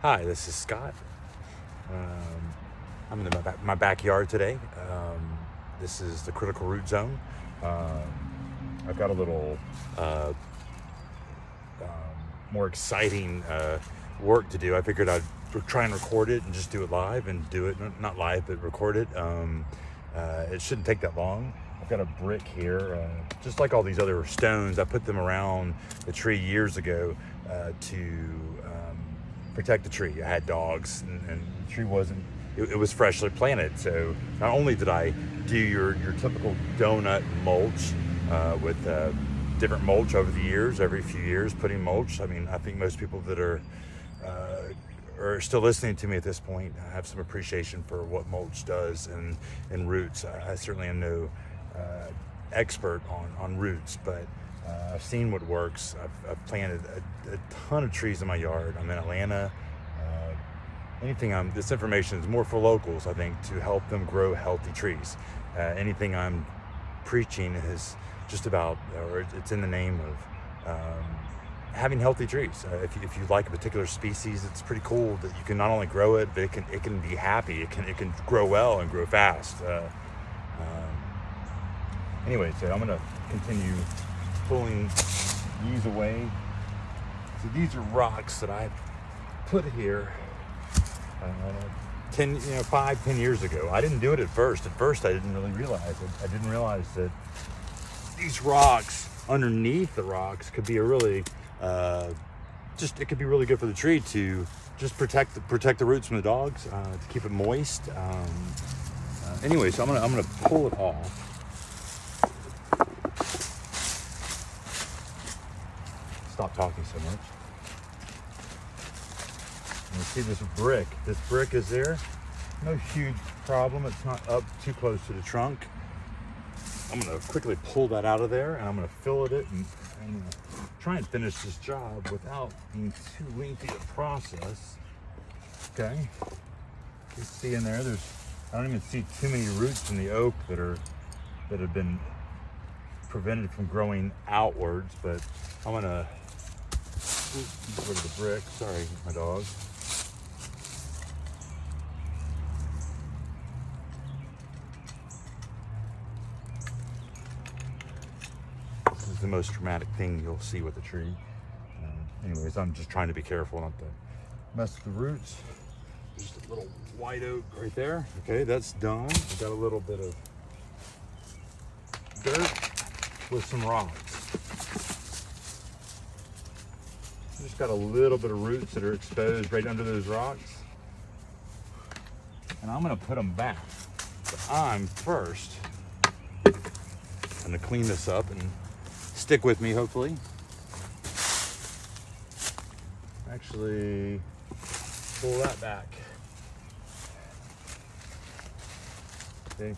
Hi, this is Scott. I'm in my backyard today. This is the critical root zone. I've got a little more exciting work to do. I figured I'd try and record it and just do it live and do it, not live, but record it. It shouldn't take that long. I've got a brick here, just like all these other stones. I put them around the tree years ago to protect the tree. I had dogs, and the tree wasn't, it was freshly planted. So not only did I do your typical donut mulch with different mulch over the years, every few years putting mulch. I mean, I think most people that are still listening to me at this point have some appreciation for what mulch does in roots. I certainly am no expert on roots, but I've seen what works. I've planted a ton of trees in my yard. I'm in Atlanta. This information is more for locals, I think, to help them grow healthy trees. Anything I'm preaching is just about, or it's in the name of having healthy trees. If you like a particular species, it's pretty cool that you can not only grow it, but it can be happy. It can grow well and grow fast. Anyway, so I'm gonna continue pulling these away. So these are rocks that I put here 10 years ago. I didn't do it at first. At first, I didn't really realize it. I didn't realize that these rocks underneath the rocks could be a really, it could be really good for the tree to just protect the roots from the dogs, to keep it moist. Anyway, so I'm gonna pull it off. Stop talking so much. You see this brick. This brick is there. No huge problem. It's not up too close to the trunk. I'm going to quickly pull that out of there, and I'm going to fillet it and try and finish this job without being too lengthy a process. Okay. You see in there, I don't even see too many roots in the oak that have been prevented from growing outwards, but I'm going to get rid of the brick. Sorry, my dog. This is the most dramatic thing you'll see with the tree. Anyways, I'm just trying to be careful not to mess with the roots. Just a little white oak right there. Okay, that's done. We've got a little bit of dirt with some rocks. Just got a little bit of roots that are exposed right under those rocks. And I'm gonna put them back. But I'm first gonna clean this up, and stick with me, hopefully. Actually, pull that back. Okay,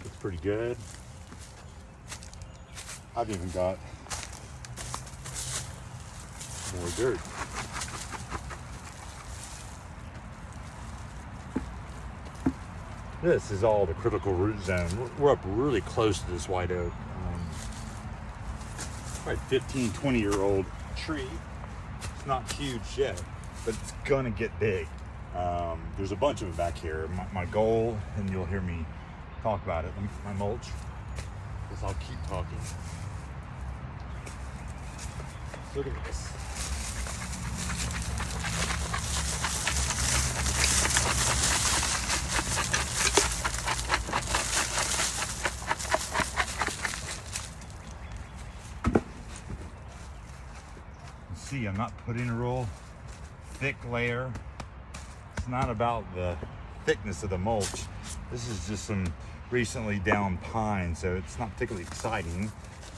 looks pretty good. I've even got more dirt. This is all the critical root zone. We're up really close to this white oak. Probably 15, 20-year-old tree. It's not huge yet, but it's gonna get big. There's a bunch of them back here. My goal, and you'll hear me talk about it, my mulch, because I'll keep talking. Look at this. See, I'm not putting a real thick layer. It's not about the thickness of the mulch. This is just some recently down pine, so it's not particularly exciting.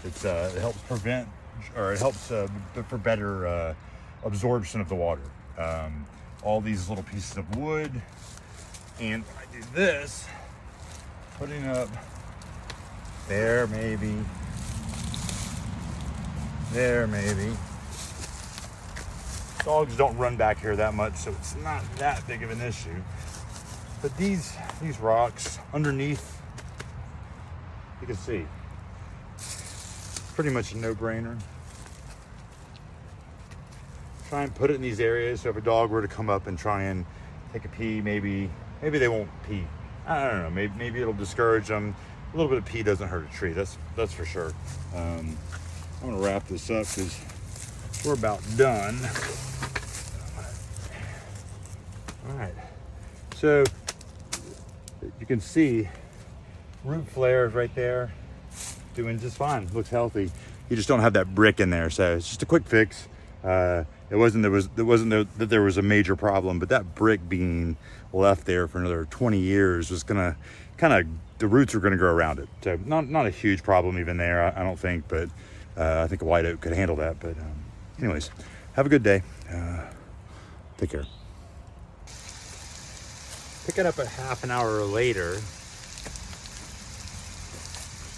It helps prevent, or it helps for better absorption of the water. All these little pieces of wood, and when I do this, putting up there maybe. Dogs don't run back here that much, so it's not that big of an issue. But these rocks underneath, you can see, pretty much a no-brainer. try and put it in these areas. So if a dog were to come up and try and take a pee, maybe they won't pee. I don't know. Maybe it'll discourage them. A little bit of pee doesn't hurt a tree. That's for sure. I'm gonna wrap this up because we're about done. All right. So you can see root flares right there, doing just fine. Looks healthy. You just don't have that brick in there, so it's just a quick fix. It wasn't that there was a major problem, but that brick being left there for another 20 years was gonna the roots are gonna grow around it. So not a huge problem even there, I don't think, but I think a white oak could handle that. But anyways, have a good day. Take care. Pick it up a half an hour later.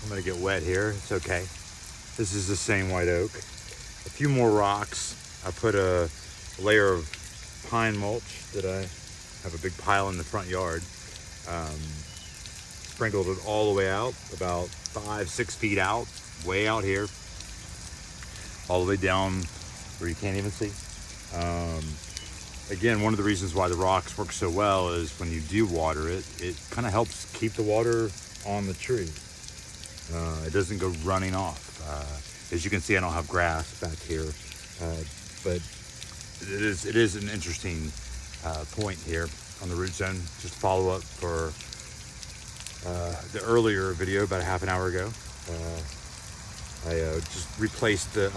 I'm gonna get wet here, it's okay. This is the same white oak. A few more rocks. I put a layer of pine mulch that I have a big pile in the front yard. Sprinkled it all the way out, about 5-6 feet out, way out here, all the way down where you can't even see. Again, one of the reasons why the rocks work so well is when you do water it, it kind of helps keep the water on the tree. It doesn't go running off. As you can see, I don't have grass back here, but it is an interesting point here on the root zone. Just follow up for the earlier video about a half an hour ago. I just replaced the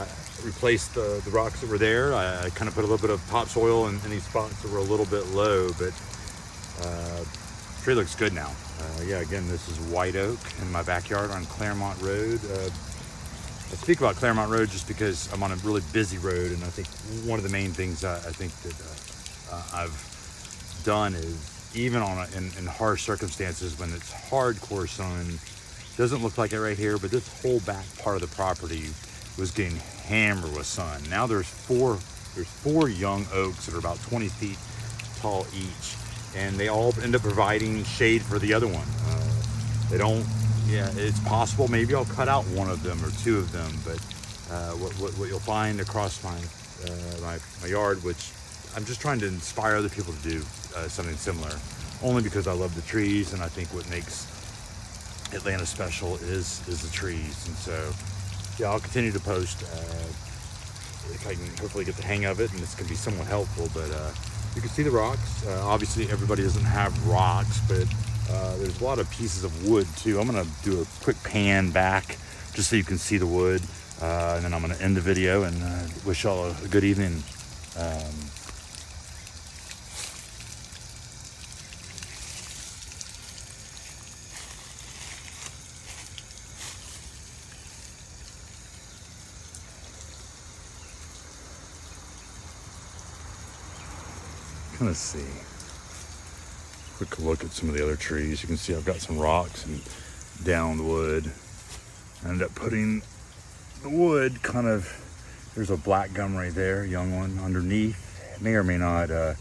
rocks that were there. I kind of put a little bit of topsoil in these spots that were a little bit low, but tree looks good now. Yeah, again, this is white oak in my backyard on Claremont Road. I speak about Claremont Road just because I'm on a really busy road, and I think one of the main things I think that I've done is, even in harsh circumstances when it's hardcore sun, doesn't look like it right here, but this whole back part of the property was getting hammered with sun. Now there's four young oaks that are about 20 feet tall each, and they all end up providing shade for the other one. Yeah, it's possible maybe I'll cut out one of them or two of them, but what you'll find across my yard, which I'm just trying to inspire other people to do something similar, only because I love the trees, and I think what makes Atlanta special is the trees. And so yeah, I'll continue to post if I can hopefully get the hang of it, and this can be somewhat helpful. But you can see the rocks. Obviously everybody doesn't have rocks, but there's a lot of pieces of wood too. I'm gonna do a quick pan back just so you can see the wood, and then I'm gonna end the video and wish y'all a good evening. Kind of see. Quick look at some of the other trees. You can see I've got some rocks and downed wood. I ended up putting the wood kind of, there's a black gum right there, young one underneath. It may or may not have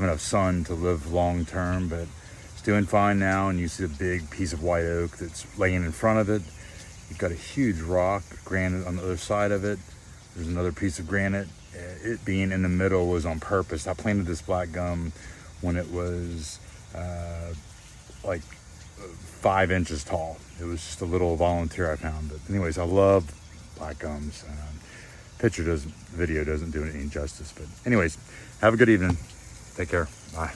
enough sun to live long term, but it's doing fine now. And you see a big piece of white oak that's laying in front of it. You've got a huge rock, granite on the other side of it. There's another piece of granite. It being in the middle was on purpose. I planted this black gum when it was like 5 inches tall. It was just a little volunteer I found. But anyways, I love black gums. Video doesn't do it any justice. But anyways, have a good evening. Take care. Bye.